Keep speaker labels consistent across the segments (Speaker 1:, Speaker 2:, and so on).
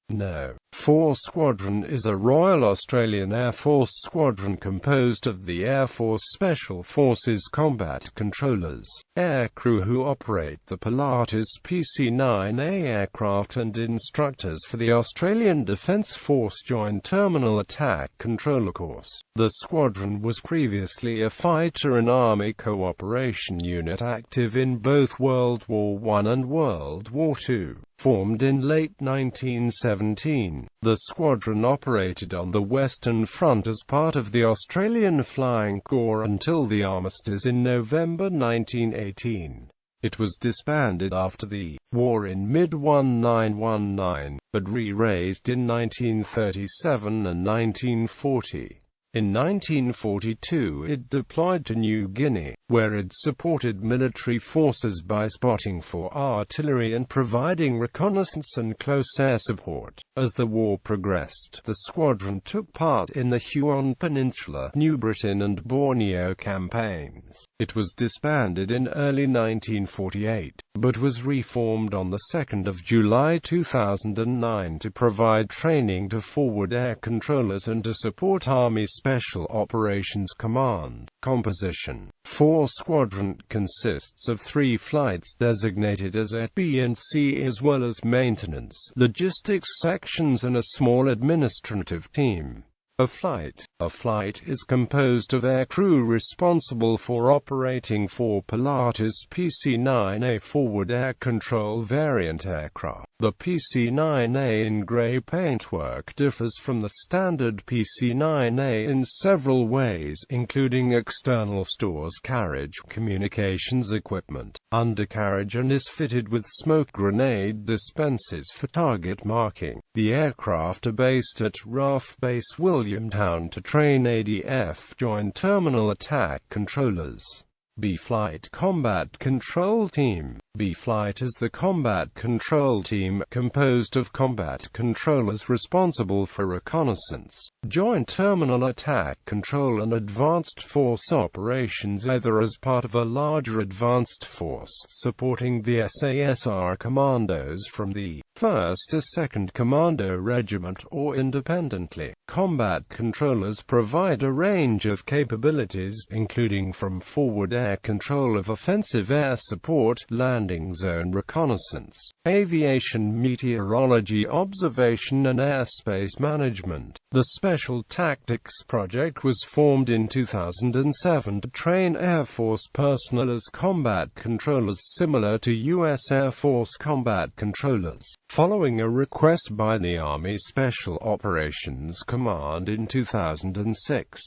Speaker 1: No.4 Squadron is a Royal Australian Air Force squadron composed of the Air Force Special Forces combat controllers, aircrew who operate the Pilatus PC-9A aircraft, and instructors for the Australian Defence Force Joint Terminal Attack Controller course. The squadron was previously a fighter and Army cooperation unit active in both World War I and World War II. Formed in late 1917, the squadron operated on the Western Front as part of the Australian Flying Corps until the armistice in November 1918. It was disbanded after the war in mid-1919, but re-raised in 1937 and 1940. In 1942 it deployed to New Guinea, where it supported military forces by spotting for artillery and providing reconnaissance and close air support. As the war progressed, the squadron took part in the Huon Peninsula, New Britain and Borneo campaigns. It was disbanded in early 1948, but was reformed on the 2nd of July 2009 to provide training to forward air controllers and to support Army Special Operations Command. Composition: 4 Squadron consists of 3 flights designated as A, B and C, as well as maintenance, logistics sections and a small administrative team. A flight is composed of aircrew responsible for operating 4 Pilatus PC-9A forward air control variant aircraft. The PC-9A in grey paintwork differs from the standard PC-9A in several ways, including external stores carriage, communications equipment, undercarriage, and is fitted with smoke grenade dispensers for target marking. The aircraft are based at RAAF Base Williamtown to train ADF Joint Terminal Attack Controllers. B-Flight Combat Control Team. B-Flight is the combat control team, composed of combat controllers responsible for reconnaissance, joint terminal attack control and advanced force operations, either as part of a larger advanced force supporting the SASR commandos from the 1st to 2nd Commando Regiment, or independently. Combat controllers provide a range of capabilities, including from forward air control of offensive air support, landing zone reconnaissance, aviation meteorology observation and airspace management. The Special Tactics Project was formed in 2007 to train Air Force personnel as combat controllers similar to U.S. Air Force combat controllers, following a request by the Army Special Operations Command in 2006.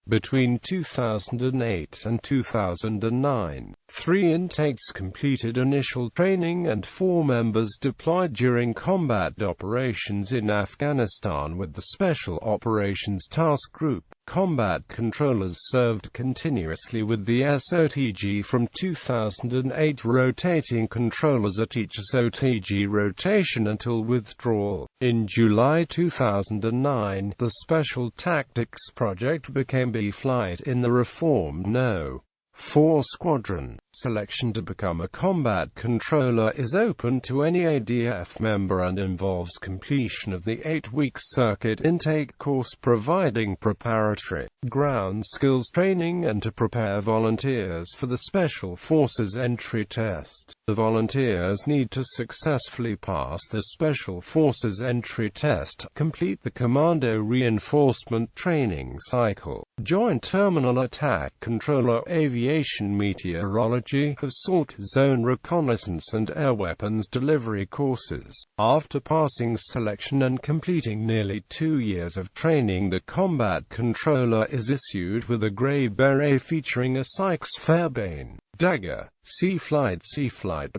Speaker 1: Between 2008 and 2009, 3 intakes completed initial training and 4 members deployed during combat operations in Afghanistan with the Special Operations Task Group. Combat controllers served continuously with the SOTG from 2008, rotating controllers at each SOTG rotation until withdrawal. In July 2009, the Special Tactics Project became B-Flight in the reformed No.4 Squadron. Selection to become a combat controller is open to any ADF member and involves completion of the 8-week circuit intake course, providing preparatory ground skills training and to prepare volunteers for the Special Forces entry test. The volunteers need to successfully pass the Special Forces entry test, complete the Commando reinforcement training cycle, Joint Terminal Attack Controller, aviation meteorology, assault zone reconnaissance and air weapons delivery courses. After passing selection and completing nearly 2 years of training, the combat controller is issued with a grey beret featuring a Sykes-Fairbairn dagger. C-Flight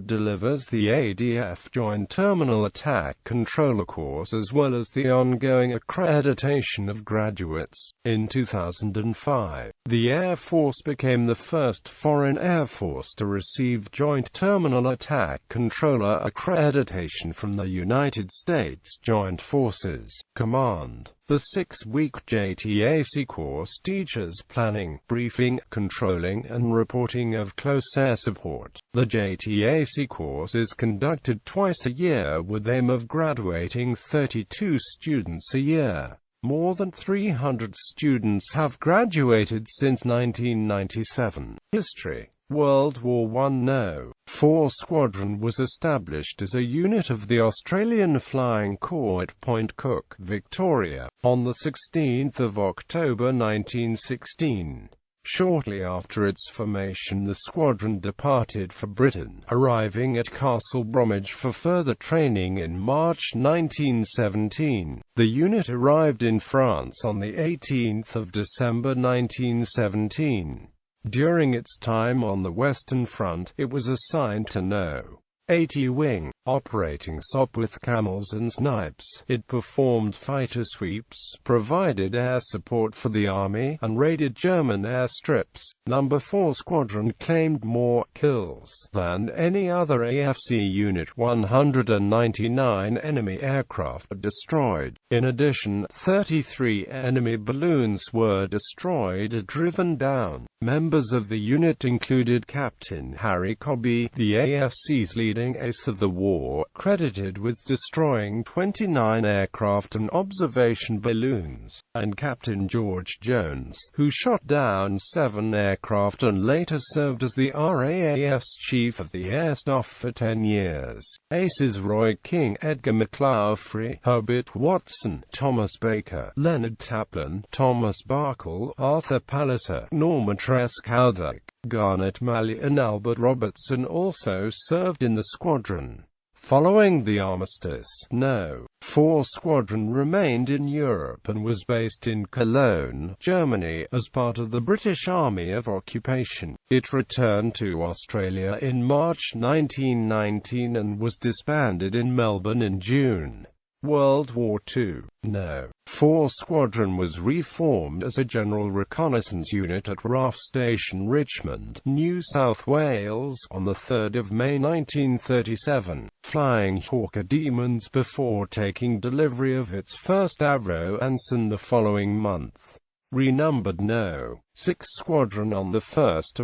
Speaker 1: delivers the ADF Joint Terminal Attack Controller course as well as the ongoing accreditation of graduates. In 2005, the Air Force became the first foreign air force to receive Joint Terminal Attack Controller accreditation from the United States Joint Forces Command. The 6-week JTAC course teaches planning, briefing, controlling and reporting of close air support support. The JTAC course is conducted twice a year with aim of graduating 32 students a year. More than 300 students have graduated since 1997. History. World War I. No.4 Squadron was established as a unit of the Australian Flying Corps at Point Cook, Victoria, on 16 October 1916. Shortly after its formation, the squadron departed for Britain, arriving at Castle Bromwich for further training in March 1917. The unit arrived in France on 18 December 1917. During its time on the Western Front, it was assigned to No.80 Wing, operating SOP with camels and snipes. It performed fighter sweeps, provided air support for the army, and raided German airstrips. No. 4 Squadron claimed more kills than any other AFC unit. 199 enemy aircraft were destroyed. In addition, 33 enemy balloons were destroyed or driven down. Members of the unit included Captain Harry Cobby, the AFC's leading ace of the war, credited with destroying 29 aircraft and observation balloons, and Captain George Jones, who shot down 7 aircraft and later served as the RAAF's Chief of the Air Staff for 10 years. Aces Roy King, Edgar McLaughlin, Herbert Watson, Thomas Baker, Leonard Taplin, Thomas Barkle, Arthur Palliser, Norma Trescowther, Garnet Malley and Albert Robertson also served in the squadron. Following the armistice, No.4 Squadron remained in Europe and was based in Cologne, Germany, as part of the British Army of Occupation. It returned to Australia in March 1919 and was disbanded in Melbourne in June. World War II. No.4 Squadron was reformed as a general reconnaissance unit at RAAF Station Richmond, New South Wales, on 3 May 1937, flying Hawker Demons before taking delivery of its first Avro ensign the following month. Renumbered No.6 Squadron on 1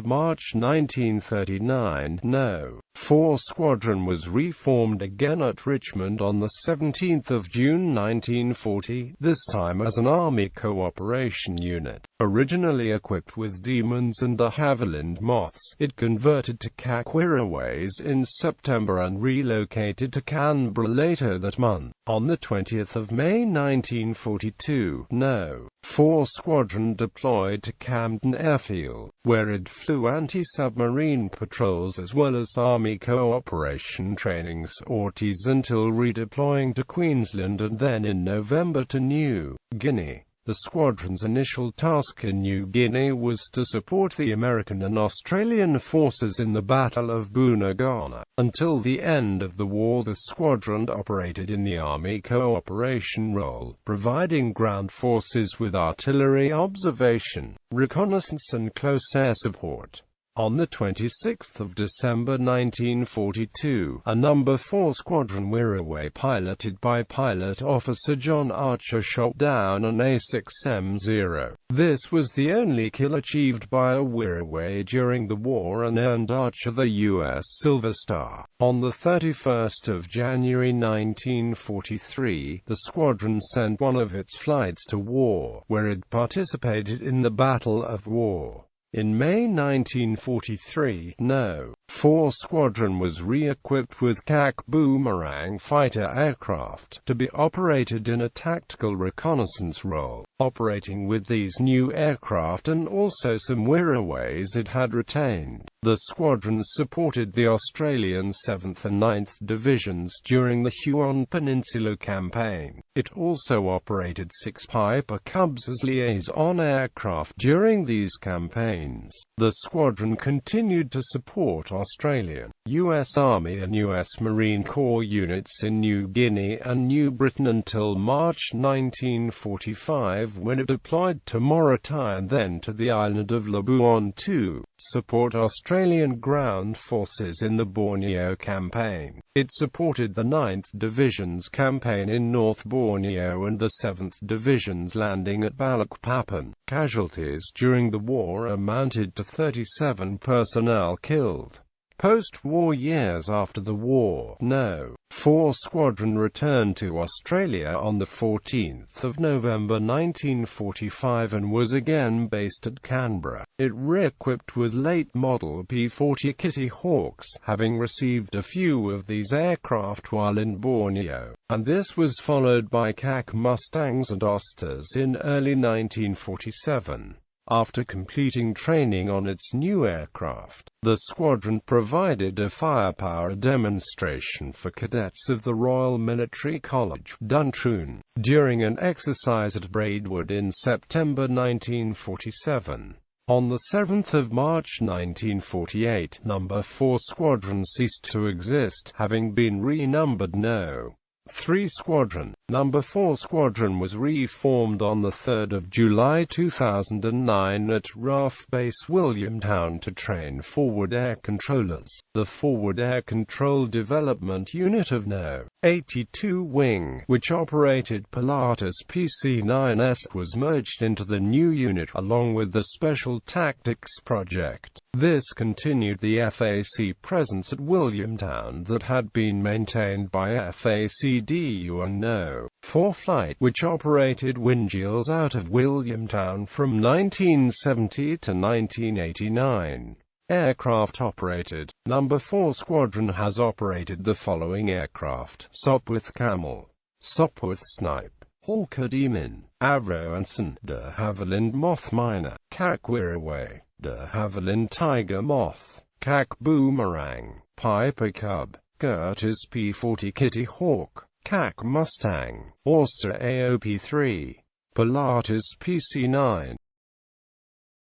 Speaker 1: March 1939, No.4 Squadron was reformed again at Richmond on 17 June 1940, this time as an Army Cooperation Unit. Originally equipped with Demons and de Havilland Moths, it converted to CAC Wirraways in September and relocated to Canberra later that month. On 20 May 1942, No.4 Squadron deployed to Camden Airfield, where it flew anti-submarine patrols as well as Army cooperation training sorties until redeploying to Queensland and then in November to New Guinea. The squadron's initial task in New Guinea was to support the American and Australian forces in the Battle of Bunagana. Until the end of the war, the squadron operated in the Army cooperation role, providing ground forces with artillery observation, reconnaissance and close air support. On 26 December 1942, a No. 4 Squadron Wirraway piloted by Pilot Officer John Archer shot down an A6M0. This was the only kill achieved by a Wirraway during the war and earned Archer the U.S. Silver Star. On 31 January 1943, the squadron sent one of its flights to war, where it participated in the Battle of War. In May 1943, No.4 Squadron was re-equipped with CAC Boomerang fighter aircraft, to be operated in a tactical reconnaissance role. Operating with these new aircraft and also some Wirraways it had retained, the squadron supported the Australian 7th and 9th Divisions during the Huon Peninsula campaign. It also operated 6 Piper Cubs as liaison aircraft during these campaigns. The squadron continued to support Australian, U.S. Army and U.S. Marine Corps units in New Guinea and New Britain until March 1945, when it deployed to Mauritania and then to the island of Labuan to support Australian ground forces in the Borneo campaign. It supported the 9th Division's campaign in North Borneo and the 7th Division's landing at Balikpapan. Casualties during the war amounted to 37 personnel killed. Post-war years after the war, No.4 Squadron returned to Australia on 14 November 1945 and was again based at Canberra. It re-equipped with late-model P-40 Kitty Hawks, having received a few of these aircraft while in Borneo, and this was followed by CAC Mustangs and Osters in early 1947. After completing training on its new aircraft, the squadron provided a firepower demonstration for cadets of the Royal Military College, Duntroon, during an exercise at Braidwood in September 1947. On 7 March 1948, No. 4 Squadron ceased to exist, having been renumbered No.3 Squadron. No. 4 Squadron was reformed on 3 July 2009 at RAAF Base Williamtown to train forward air controllers. The Forward Air Control Development Unit of No.82 Wing, which operated Pilatus PC-9A, was merged into the new unit, along with the Special Tactics Project. This continued the FAC presence at Williamtown that had been maintained by FAC-DU and No.4 Flight, which operated Wingeals out of Williamtown from 1970 to 1989. Aircraft operated. No. 4 Squadron has operated the following aircraft: Sopwith Camel, Sopwith Snipe, Hawker Demon, Avro Anson, de Havilland Moth Miner, CAC Wirraway, de Havilland Tiger Moth, CAC Boomerang, Piper Cub, Curtis P-40 Kitty Hawk, CAC Mustang, Auster AOP-3, Pilatus PC-9.